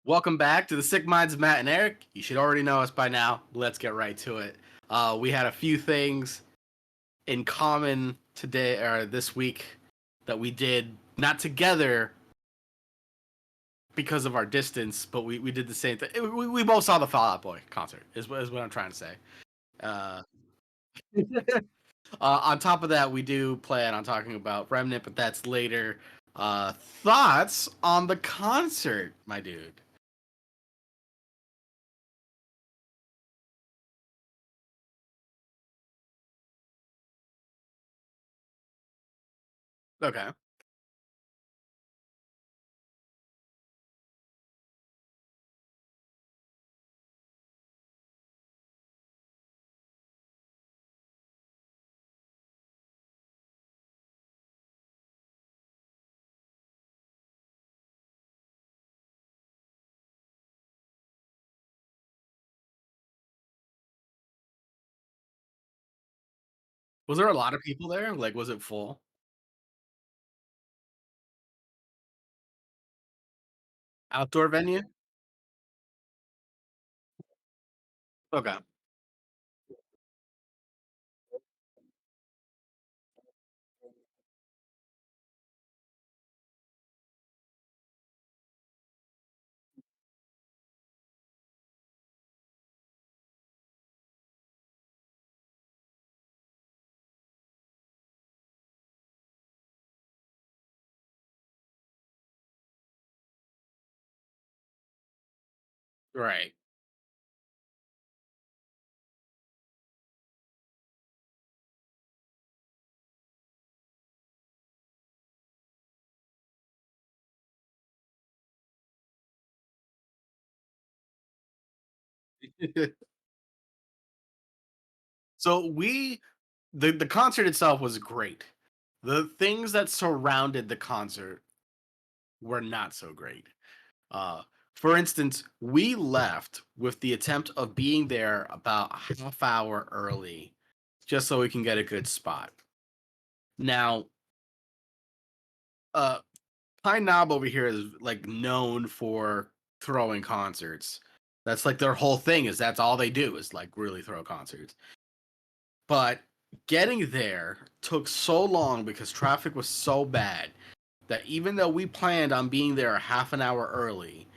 Welcome back to the Sick Minds of Matt and Eric. You should already know us by now. Let's get right to it. We had a few things in common today or this week that we did not together because of our distance, but we did the same thing. We both saw the Fall Out Boy concert. Is what I'm trying to say. Uh, on top of that, we do plan on talking about Remnant, but that's later. Thoughts on the concert, my dude? Okay. Was there a lot of people there? Like, was it full? Outdoor venue? Okay. Right. So the concert itself was great. The things that surrounded the concert were not so great. Uh, for instance, we left with the attempt of being there about a half hour early, just so we can get a good spot. Now, uh, Pine Knob over here is like known for throwing concerts. That's like their whole thing is that's all they do is like really throw concerts. But getting there took so long because traffic was so bad that even though we planned on being there a half an hour early,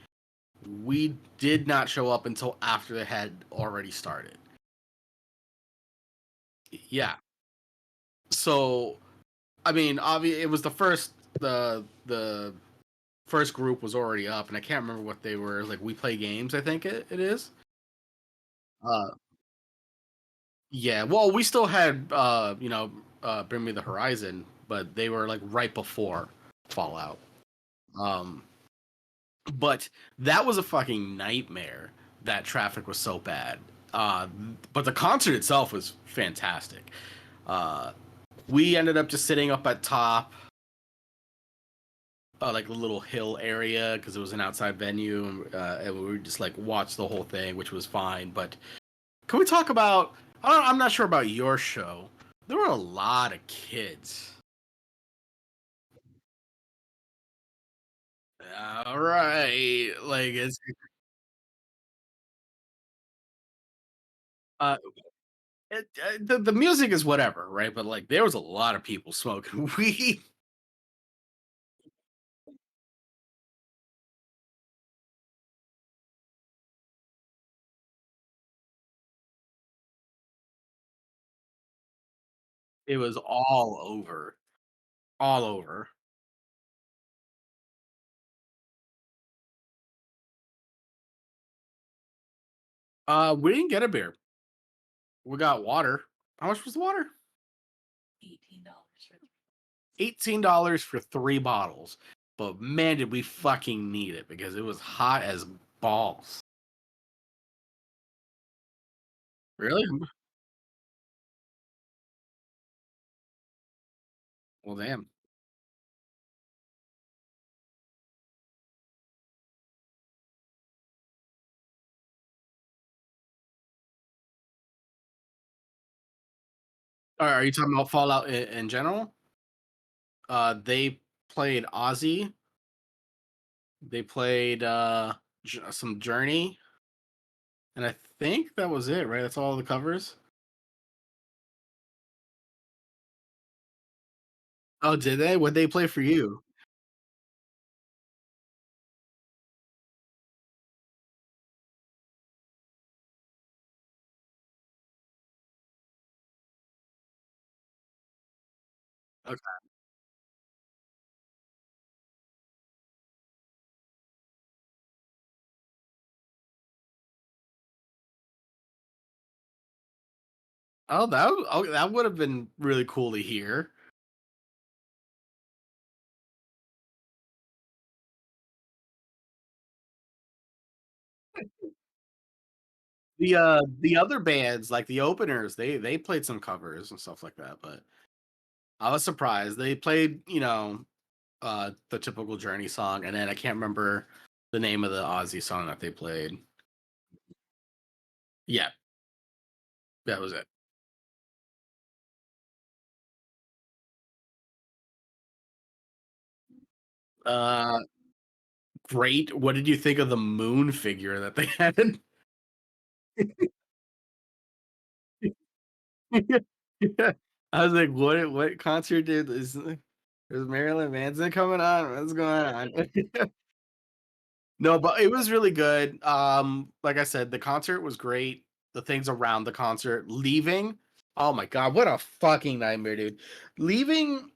we did not show up until after it had already started. Yeah. So, I mean, obviously, it was the first group was already up, and I can't remember what they were. Like, we play games, I think it is. Uh, yeah. Well, we still had Bring Me the Horizon, but they were like right before Fallout. Um, but that was a fucking nightmare. That traffic was so bad. But the concert itself was fantastic. Uh, we ended up just sitting up at top, like a little hill area, because it was an outside venue, and we were just like watched the whole thing, which was fine. But can we talk about? I'm not sure about your show. There were a lot of kids. All right, like uh, the music is whatever, right? But like, there was a lot of people smoking weed. It was all over. We didn't get a beer. We got water. How much was the water? $18 for 3 bottles. But man, did we fucking need it because it was hot as balls. Really? Well, damn. Are you talking about Fallout in general? They played Ozzy. They played. some Journey, and I think that was it. Right, that's all the covers. Oh, did they? What they play for you? Okay. That would have been really cool to hear. The other bands, like the openers, they played some covers and stuff like that, but I was surprised. They played, the typical Journey song, and then I can't remember the name of the Ozzy song that they played. Yeah, that was it. Uh, Great. What did you think of the moon figure that they had? Yeah. I was like, what concert did is Marilyn Manson coming on? What's going on? No, but it was really good. Like I said, the concert was great. The things around the concert, leaving. Oh my god, what a fucking nightmare, dude. Leaving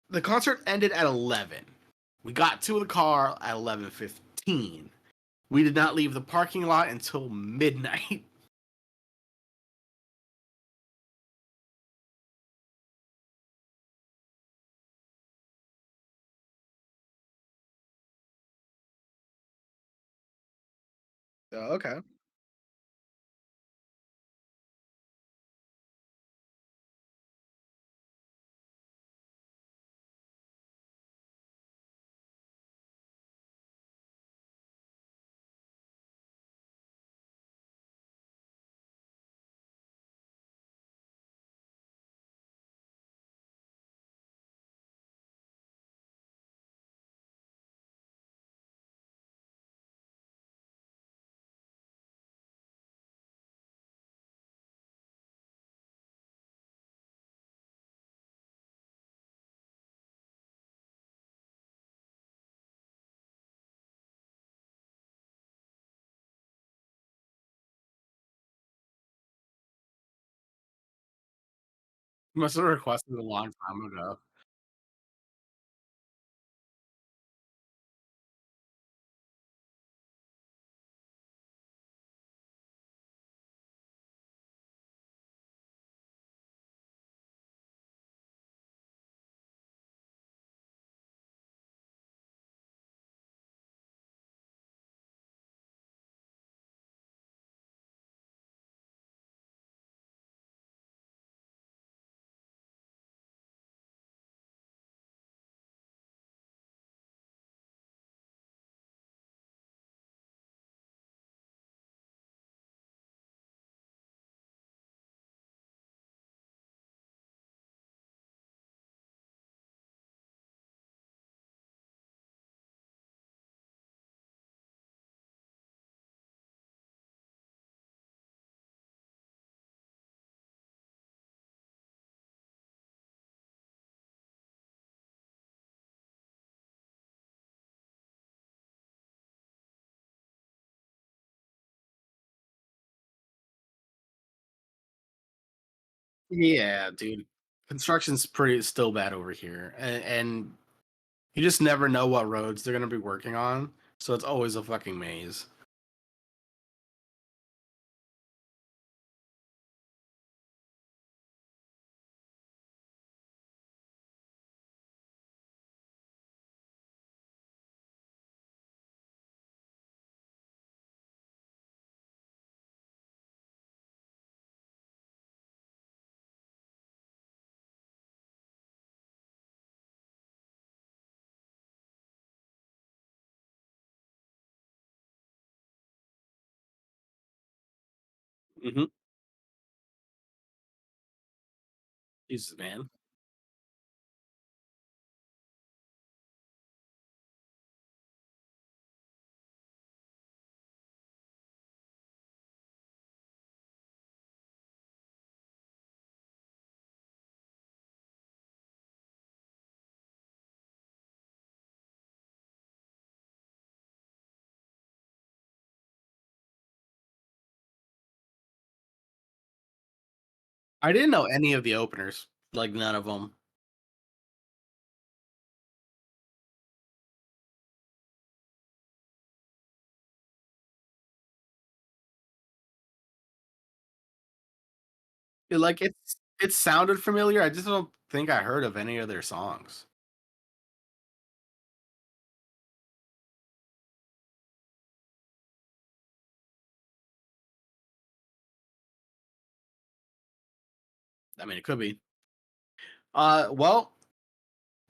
the concert ended at 11. We got to the car at 11:15. We did not leave the parking lot until midnight. Oh, okay. Must have requested a long time ago. Yeah, dude. Construction's pretty still bad over here. And you just never know what roads they're gonna be working on. So it's always a fucking maze. Hmm. Jesus, man. I didn't know any of the openers, like none of them. Like it sounded familiar. I just don't think I heard of any of their songs. I mean, it could be. Well,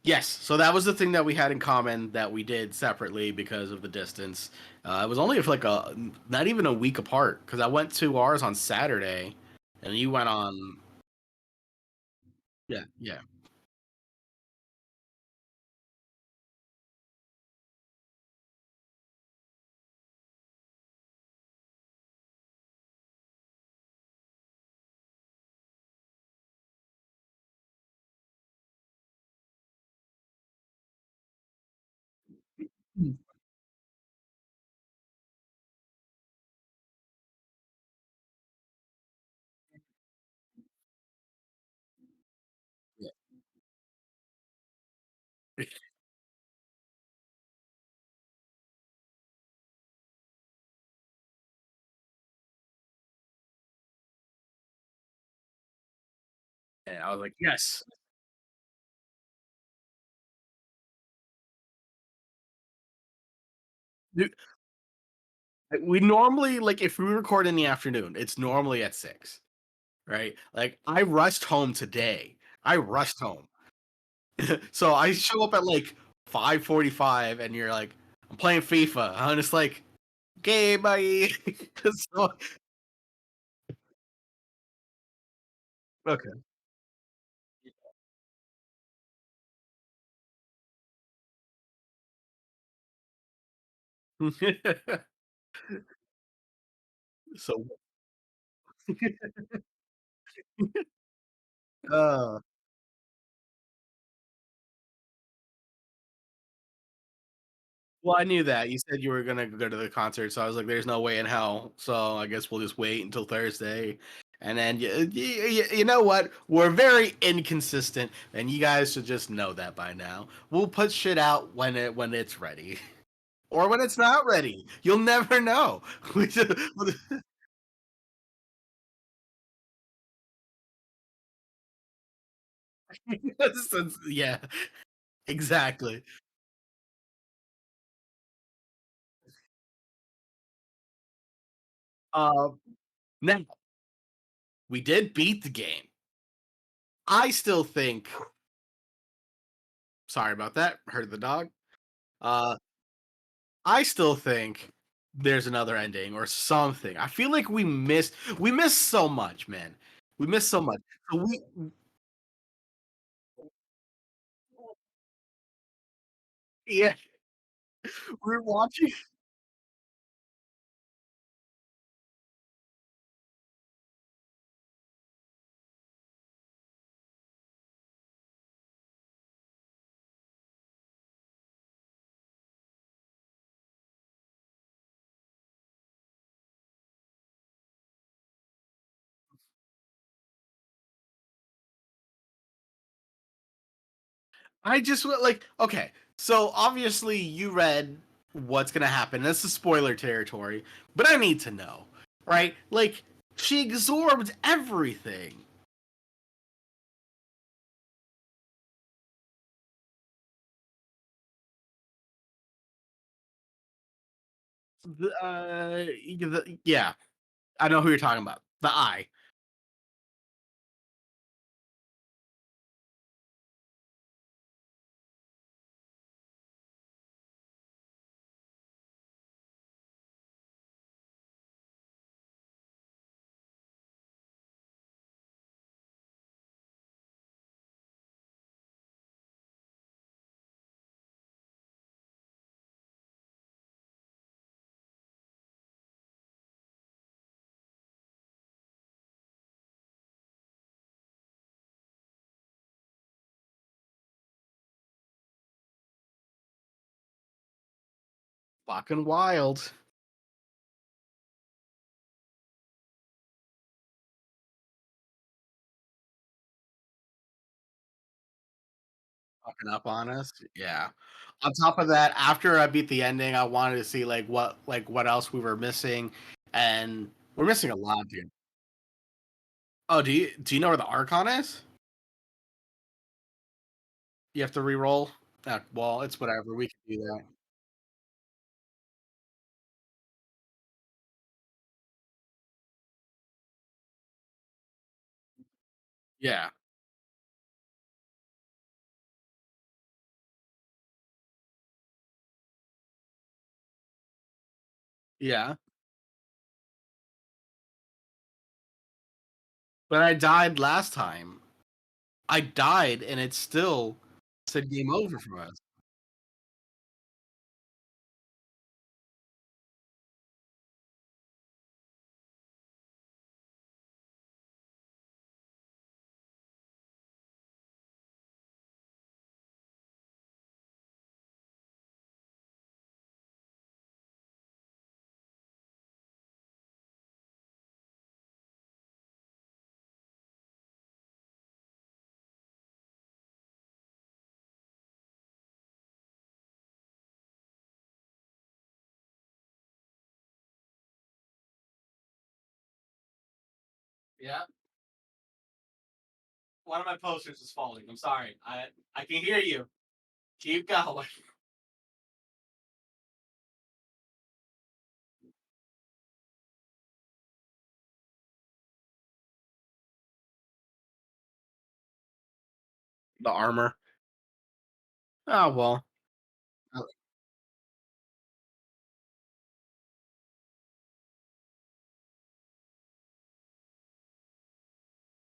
yes. So that was the thing that we had in common that we did separately because of the distance. It was only for like a not even a week apart because I went to ours on Saturday, and you went on. Yeah, yeah. Mm. Yeah. And I was like, yes. Dude, we normally like if we record in the afternoon, it's normally at 6, right? Like I rushed home today. I rushed home. So I show up at like 5:45 and you're like, I'm playing FIFA. I'm just like, okay, bye. So, okay. So uh well, I knew that. You said you were gonna go to the concert, so I was like, "There's no way in hell." So I guess we'll just wait until Thursday, and then you know what? We're very inconsistent, and you guys should just know that by now. We'll put shit out when it's ready, or when it's not ready. You'll never know. We just, yeah, exactly. Um, Now we did beat the game. I still think. Sorry about that. Heard the dog. Uh, I still think there's another ending or something. I feel like we missed so much, man. We missed so much. So yeah, we're watching. I just like okay. So obviously you read what's gonna happen. This is spoiler territory, but I need to know, right? Like she absorbed everything. Yeah, I know who you're talking about. The eye. Fucking wild. fucking up on us. Yeah. On top of that, after I beat the ending, I wanted to see what else we were missing, and we're missing a lot, dude. Oh, do you know where the Archon is? You have to re-roll? Well, it's whatever. We can do that. Yeah. Yeah. But I died last time. I died and it still said game over for us. Yeah. One of my posters is falling. I'm sorry. I can hear you. Keep going. The armor. Oh well.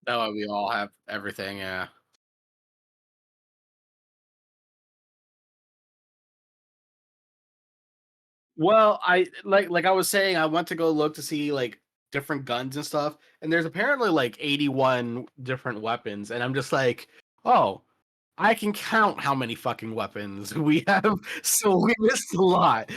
That way we all have everything, yeah. Well, I was saying, I went to go look to see like different guns and stuff, and there's apparently like 81 different weapons, and I'm just like, oh, I can count how many fucking weapons we have, so we missed a lot.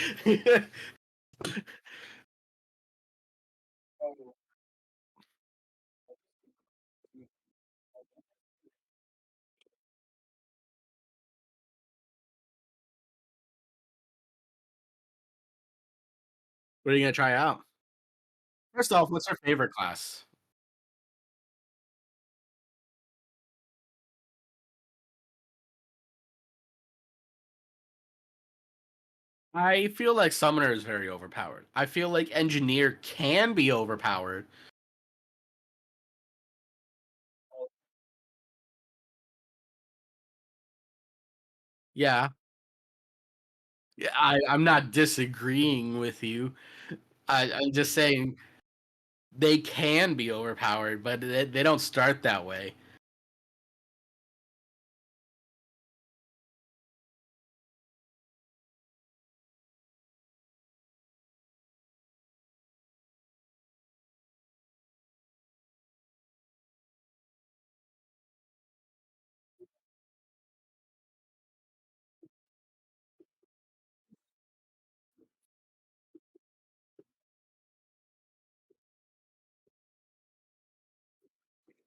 What are you gonna try out? First off, what's your favorite class? I feel like Summoner is very overpowered. I feel like Engineer can be overpowered. Yeah, yeah. I'm not disagreeing with you. I'm just saying they can be overpowered, but they don't start that way.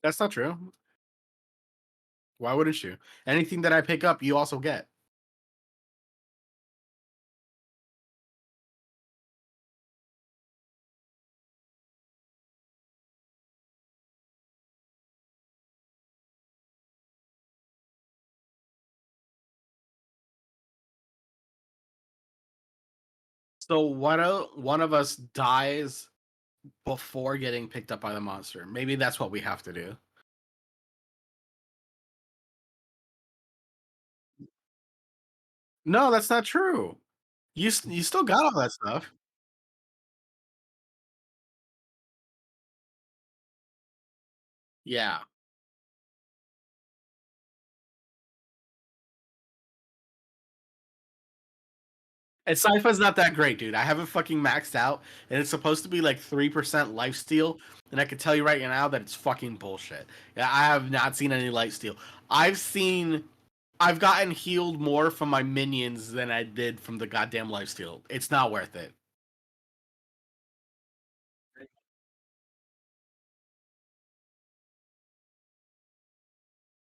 That's not true. Why wouldn't you? Anything that I pick up, you also get. So one of us dies before getting picked up by the monster. Maybe that's what we have to do. No, that's not true. You still got all that stuff. Yeah. And Sypha's not that great, dude. I have it fucking maxed out, and it's supposed to be like 3% life steal, and I can tell you right now that it's fucking bullshit. Yeah, I have not seen any life steal. I've seen I've gotten healed more from my minions than I did from the goddamn life steal. It's not worth it.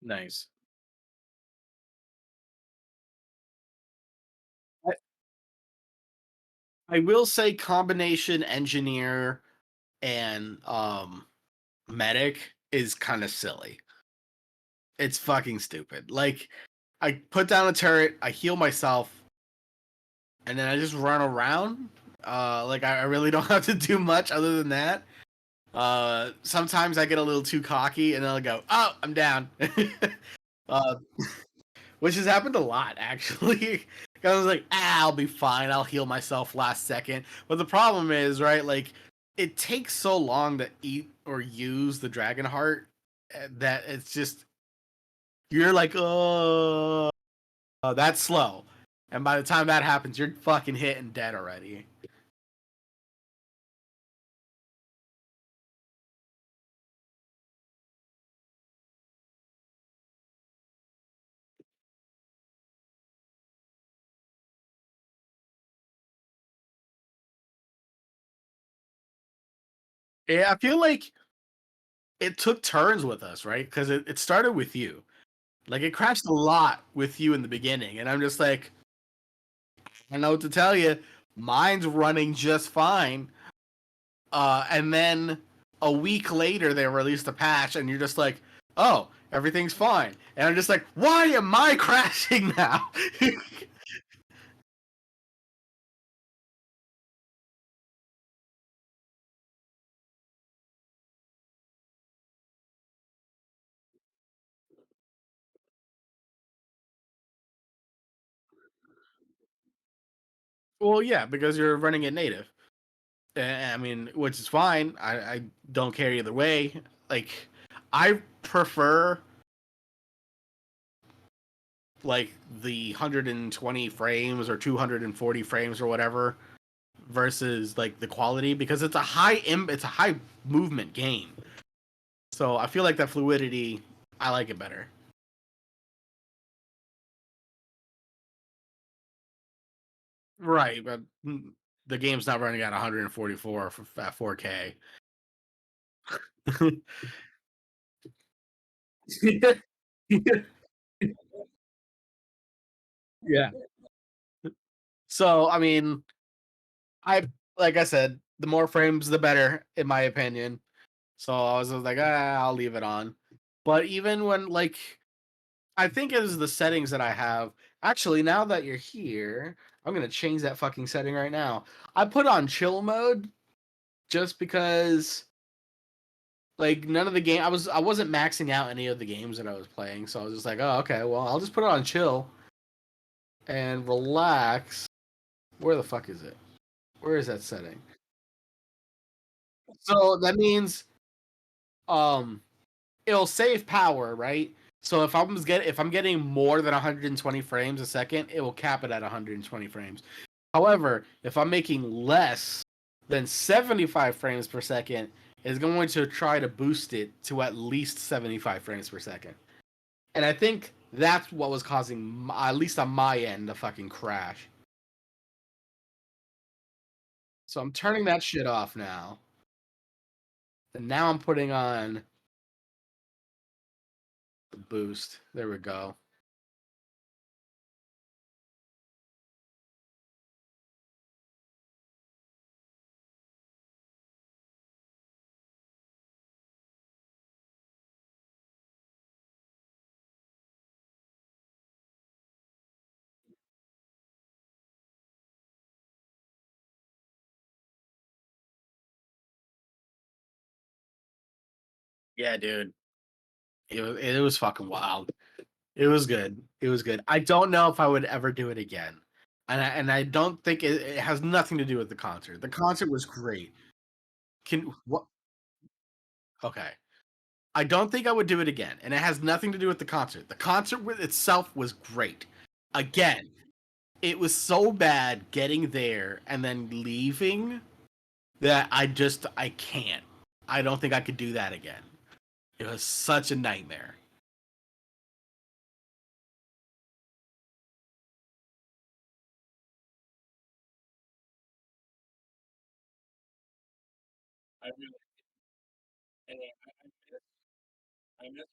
Nice. I will say combination engineer and medic is kind of silly. It's fucking stupid. Like I put down a turret, I heal myself, and then I just run around. Like I really don't have to do much other than that. Sometimes I get a little too cocky and then I'll go, "Oh, I'm down," uh, which has happened a lot actually. I was like, I'll be fine. I'll heal myself last second." But the problem is, right? Like, it takes so long to eat or use the dragon heart that it's just you're like, oh, that's slow. And by the time that happens, you're fucking hit and dead already. Yeah, I feel like it took turns with us, right? Because it started with you. Like it crashed a lot with you in the beginning, and I'm just like, I know what to tell you. Mine's running just fine. And then a week later, they released a patch, and you're just like, oh, everything's fine. And I'm just like, why am I crashing now? Well, yeah, because you're running it native. I mean, which is fine. I don't care either way. Like, I prefer like the 120 frames or 240 frames or whatever versus like the quality because it's a high movement game. So I feel like that fluidity, I like it better. Right, but the game's not running at 144 at 4K. Yeah. So I mean, I like I said, the more frames, the better, in my opinion. So I was like, I'll leave it on. But even when like, I think it is the settings that I have. Actually, now that you're here, I'm gonna change that fucking setting right now. I put on chill mode just because like none of the game I wasn't maxing out any of the games that I was playing, so I was just like, oh okay, well I'll just put it on chill and relax. Where the fuck is it? Where is that setting? So that means um it'll save power, right? So if I'm getting more than 120 frames a second, it will cap it at 120 frames. However, if I'm making less than 75 frames per second, it's going to try to boost it to at least 75 frames per second. And I think that's what was causing, at least on my end, the fucking crash. So I'm turning that shit off now. And now I'm putting on the boost. There we go. Yeah, dude. It was fucking wild. It was good. It was good. I don't know if I would ever do it again. And I don't think it has nothing to do with the concert. The concert was great. Can what okay. I don't think I would do it again, and it has nothing to do with the concert. The concert with itself was great. Again, it was so bad getting there and then leaving that I can't. I don't think I could do that again. It was such a nightmare. I really, and I miss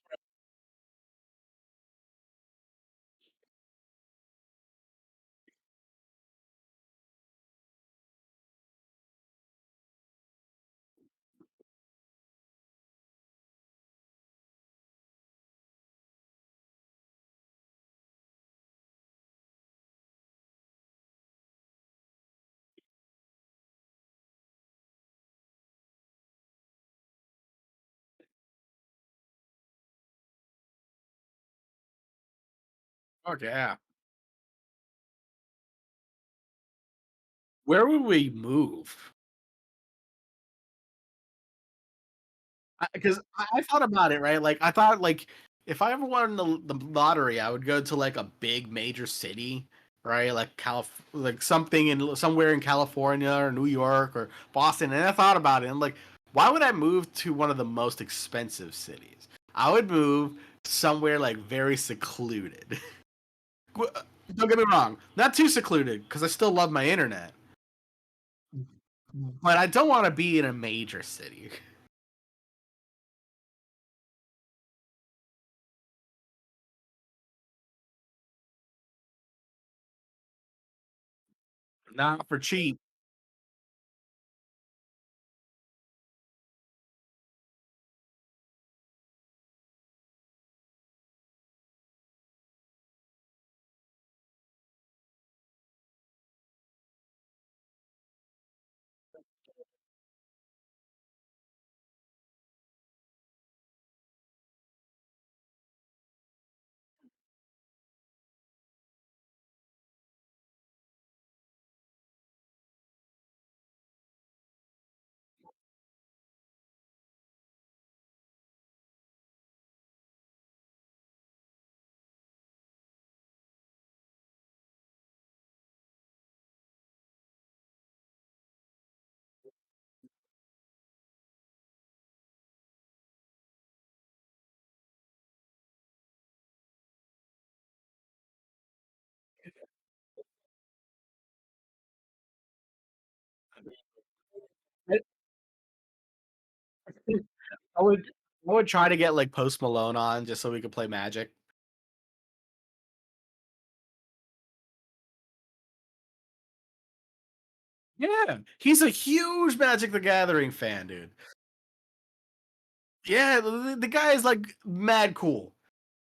Okay, yeah. Where would we move? Because I thought about it, right? Like, I thought, like, if I ever won the lottery, I would go to, like, a big major city, right? Like, something in somewhere in California or New York or Boston, and I thought about it, and, like, why would I move to one of the most expensive cities? I would move somewhere, like, very secluded. Don't get me wrong, not too secluded, because I still love my internet, but I don't wanna be in a major city. Not for cheap. I would I would try to get, like, Post Malone on just so we could play Magic. Yeah, he's a huge Magic the Gathering fan, dude. Yeah, the guy is, like, mad cool,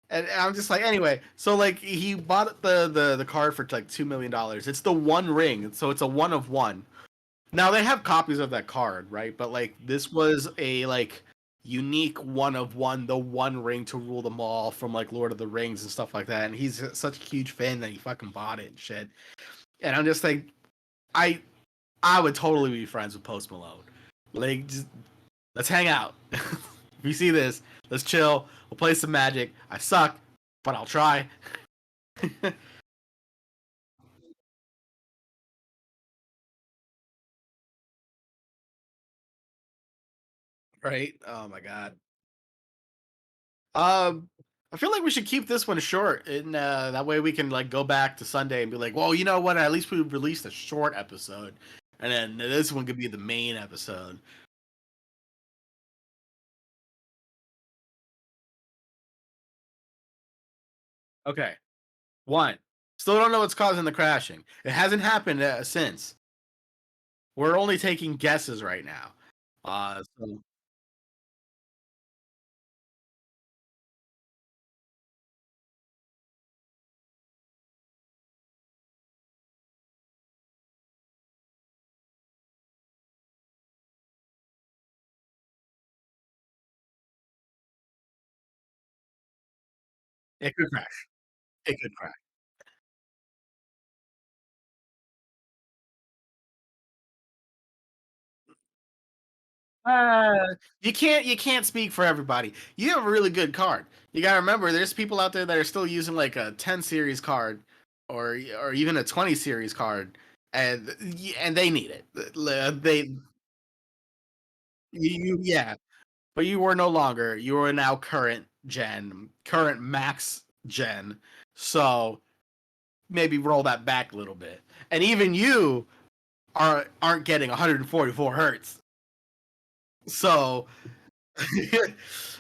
and I'm just like anyway, so, like, he bought the card for, like, $2,000,000. It's the One Ring, so it's a 1 of 1. Now, they have copies of that card, right? But, like, this was a, like, unique 1 of 1, the One Ring to rule them all from, like, Lord of the Rings and stuff like that, and he's such a huge fan that he fucking bought it and shit. And I'm just like, I I would totally be friends with Post Malone. Like, just let's hang out. If you see this, let's chill. We'll play some Magic. I suck, but I'll try. Right? Oh my god. Um, I feel like we should keep this one short, and that way we can like go back to Sunday and be like, well, you know what? At least we released a short episode, and then this one could be the main episode. Okay. One. Still don't know what's causing the crashing. It hasn't happened since. We're only taking guesses right now. So it could crash. It could crash. You can't speak for everybody. You have a really good card. You gotta remember, there's people out there that are still using like a 10 series card, or even a 20 series card, and they need it. They yeah, but you were no longer. You are now current gen, current max gen. So maybe roll that back a little bit. And even you aren't getting 144 hertz. So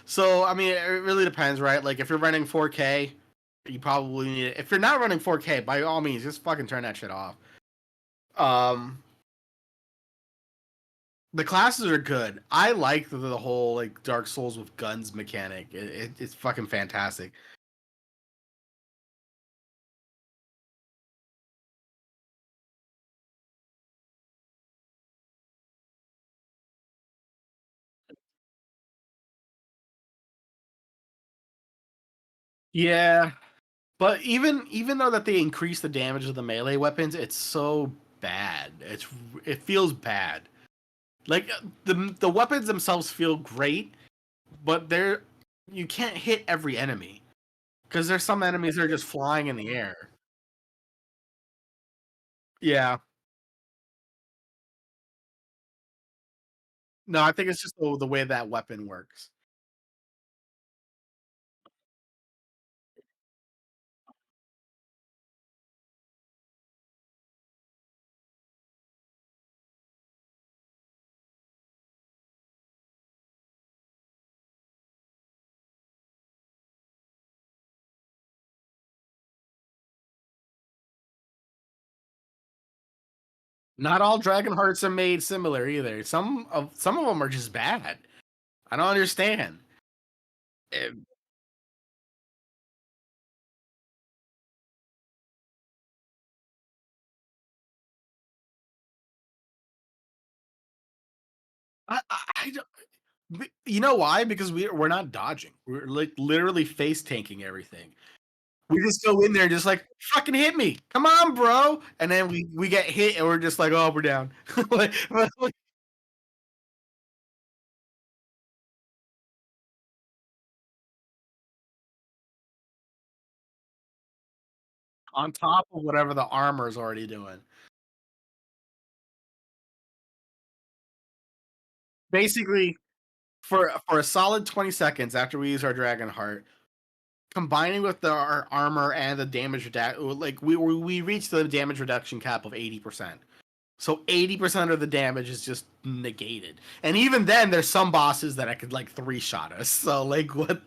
so I mean, it really depends, right? Like if you're running 4K, you probably need it. If you're not running 4K, by all means, just fucking turn that shit off. Um, the classes are good. I like the whole like Dark Souls with guns mechanic. It's fucking fantastic. Yeah, But even though that they increase the damage of the melee weapons, it's so bad. It feels bad. Like the weapons themselves feel great, but they're you can't hit every enemy because there's some enemies that are just flying in the air. Yeah. No, I think it's just the way that weapon works. Not all Dragon Hearts are made similar either. Some of them are just bad. I don't understand. Eh, I don't, you know why? Because we're not dodging. We're like literally face tanking everything. We just go in there just like fucking hit me. Come on, bro. And then we get hit and we're just like, oh, we're down. Like, on top of whatever the armor is already doing. Basically, for a solid 20 seconds after we use our dragon heart, combining with our armor and the damage like we reach the damage reduction cap of 80%. So 80% of the damage is just negated. And even then there's some bosses that I could like three shot us. So like what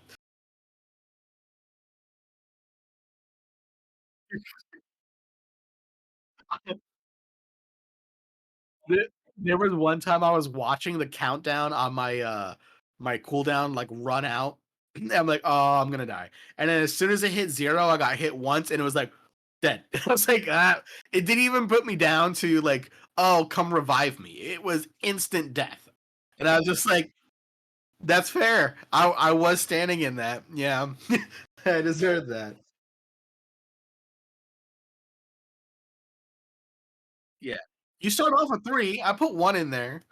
There there was one time I was watching the countdown on my cooldown like run out. And I'm like, "Oh, I'm gonna die." And then as soon as it hit 0, I got hit once and it was like, dead. I was like, "Ah." It didn't even put me down to like, "Oh, come revive me." It was instant death. And I was just like, "That's fair. I was standing in that. Yeah. I deserved that." Yeah. You start off with 3. I put 1 in there.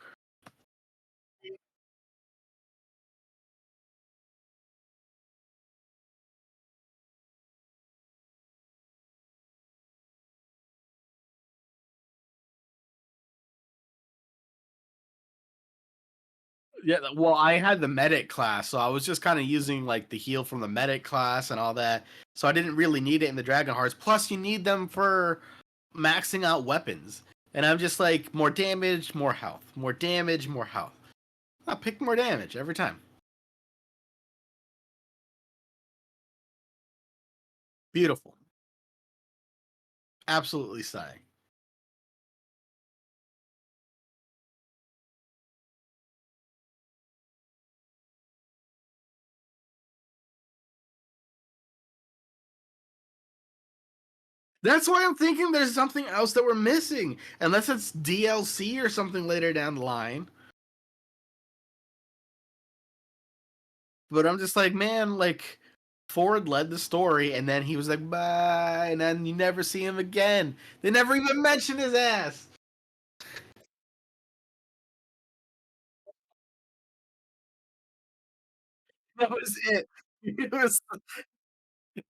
Yeah, well, I had the medic class, so I was just kind of using like the heal from the medic class and all that. So I didn't really need it in the Dragon Hearts. Plus, you need them for maxing out weapons. And I'm just like, more damage, more health. More damage, more health. I pick more damage every time. Beautiful. Absolutely stunning. That's why I'm thinking there's something else that we're missing. Unless it's DLC or something later down the line. But I'm just like, man, like Ford led the story, and then he was like, bye, and then you never see him again. They never even mention his ass. That was it. It was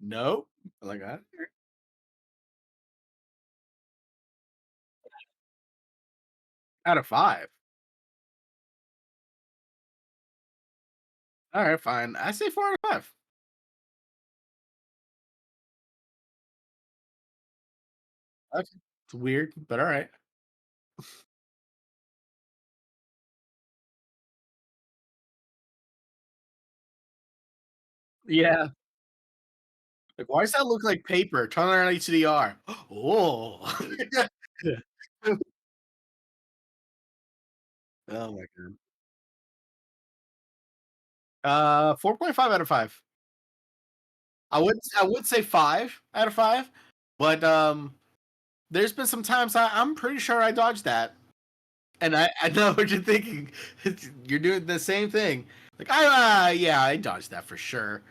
nope. Like out of 5. All right, fine. I say 4 out of 5. Okay. It's weird, but all right. Yeah. Like, why does that look like paper? Turn on HDR. Oh. Oh my god. 4.5 out of 5. I would say 5 out of 5, but there's been some times I'm pretty sure I dodged that, and I know what you're thinking. You're doing the same thing. Like yeah, I dodged that for sure.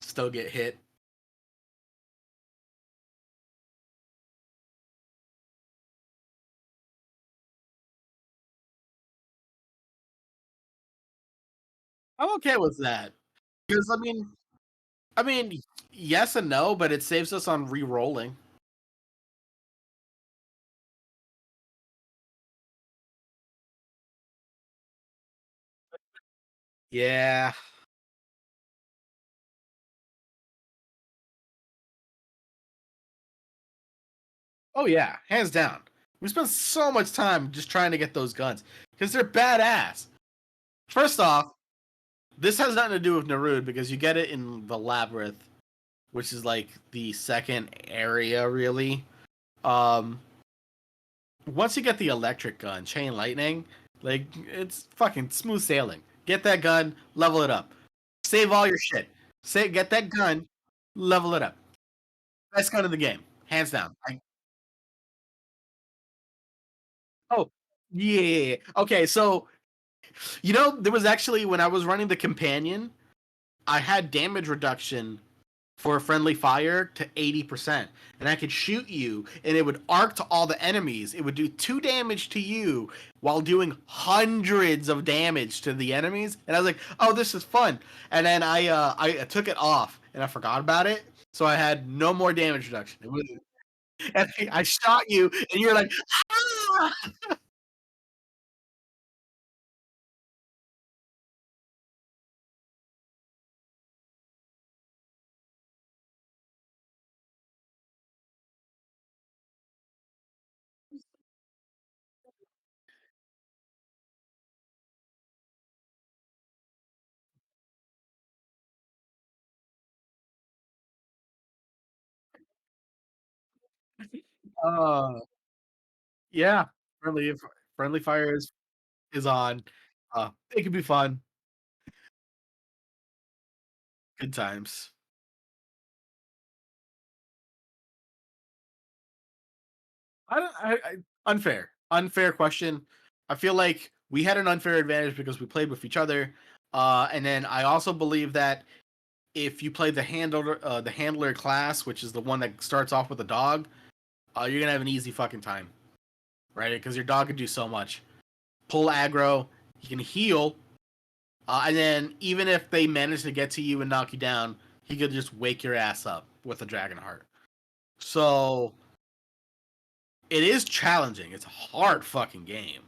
Still get hit. I'm okay with that because I mean, yes and no, but it saves us on re-rolling. Yeah. Oh yeah, hands down. We spent so much time just trying to get those guns because they're badass. First off, this has nothing to do with Narud because you get it in the labyrinth, which is like the second area really. Um, Once you get the electric gun, chain lightning, like it's fucking smooth sailing. Get that gun, level it up, save all your shit. Say get that gun, level it up. Best gun in the game, hands down. Oh yeah. Okay, so there was actually when I was running the companion, I had damage reduction for friendly fire to 80%. And I could shoot you, and it would arc to all the enemies. It would do 2 damage to you while doing hundreds of damage to the enemies. And I was like, oh, this is fun. And then I took it off, and I forgot about it. So I had no more damage reduction. It was, and I shot you, and you're like, ah! Uh, yeah, friendly friendly fire is on. It could be fun. Good times. I don't. Unfair question. I feel like we had an unfair advantage because we played with each other, and then I also believe that if you play the handler class, which is the one that starts off with a dog, you're gonna have an easy fucking time, right? Because your dog can do so much. Pull aggro, he can heal, and then even if they manage to get to you and knock you down, he could just wake your ass up with a dragon heart. So it is challenging. It's a hard fucking game.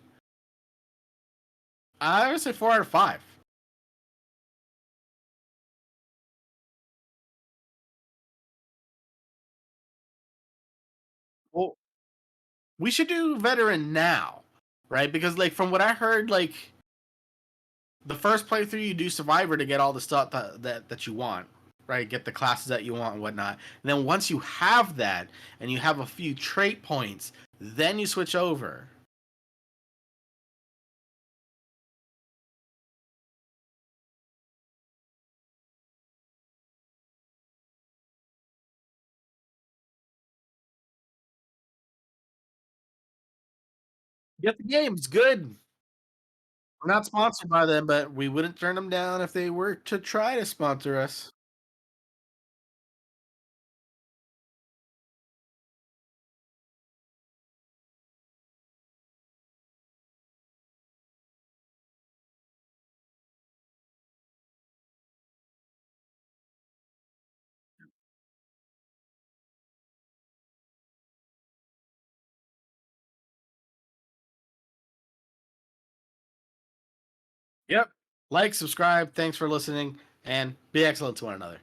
I would say 4 out of 5. Well, we should do veteran now, right? Because like from what I heard, like the first playthrough you do survivor to get all the stuff that you want, right? Get the classes that you want and whatnot. And then once you have that and you have a few trait points, then you switch over. Get the game. It's good. We're not sponsored by them, but we wouldn't turn them down if they were to try to sponsor us. Yep. Like, subscribe. Thanks for listening, and be excellent to one another.